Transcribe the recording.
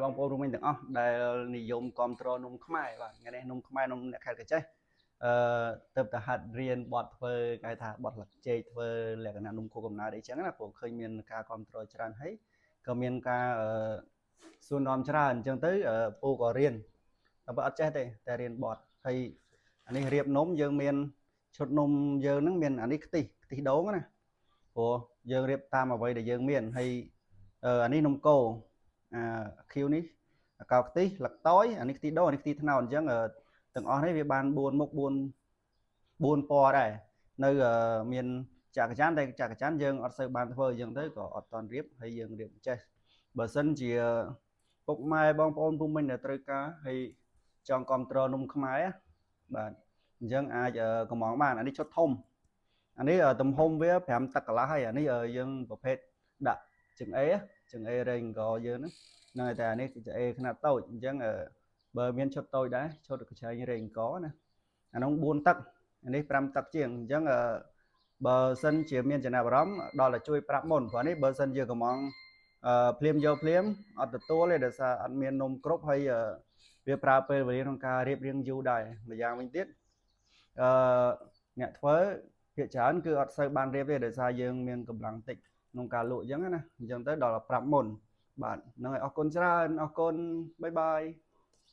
បងប្អូនរួមមិញទាំងអស់ដែលនិយមគ្រប់គ្រងនំខ្មែរបាទថ្ងៃនេះនំខ្មែរនំអ្នកខេត្តកញ្ចេះទៅតែហាត់រៀនបត់ធ្វើគេថាបត់លឹកចេកធ្វើលក្ខណៈនំគោកំណើតអីចឹងណាព្រោះឃើញមានការគ្រប់គ្រងច្រើនហើយក៏មានការសួរនាំច្រើនអញ្ចឹងទៅពូក៏រៀនតែបើអត់ចេះទេតែរៀនបត់ហើយអានេះរៀបនំយើងមានឈុតនំយើងហ្នឹងមានអានេះខ្ទិះដូងណាព្រោះយើងរៀបតាមអ្វីដែលយើងមានហើយអានេះនំកូរខៀវនេះកៅខ្ទិះលឹកតយអានេះខ្ទិះដូងអានេះខ្ទិះត្នោតអញ្ចឹងទាំងអស់នេះវាបាន4មុខ4ពណ៌ដែរនៅមានចាក់កចានតែចាក់កចានយើងអត់សូវបានធ្វើអញ្ចឹងទៅក៏អត់តន់រៀបហើយយើងរៀបចេះបើសិនជាពុកម៉ែបងប្អូនភូមិមិញដែលត្រូវការហើយចង់គ្រប់គ្រងនំខ្មែរបាទអញ្ចឹងអាចកំងបានអានេះឈុតធំអានេះទំហំវា5 តឹកកន្លះហើយអានេះយើងប្រភេទដាក់ចង្អេរែងកយើងហ្នឹងហើយតែអានេះចង្អេរខ្នាតតូចអញ្ចឹងបើមានឈុតតូចដែរឈុតកញ្ឆែងរែងកណាអានោះ4 តឹកអានេះ5 តឹកជាងអញ្ចឹងបើសិនជាមានចំណាប់អារម្មណ៍ដល់តែជួយប្រាប់មុនព្រោះនេះបើសិនជាកំងភ្លាមយកភ្លាមអត់ទទួលទេដោយសារអត់មាននំគ្រប់ហើយវាប្រើពេលវេលាក្នុងការរៀបរៀងយូរដែរម្យ៉ាងវិញទៀតអ្នកធ្វើភាគច្រើនគឺអត់សូវបានរៀបទេដោយសារយើងមានកម្លាំងតិចក្នុងការលក់អញ្ចឹងណាអញ្ចឹងទៅដល់ប្រាប់មុនបាទហ្នឹងហើយអរគុណច្រើនអរគុណបាយបាយ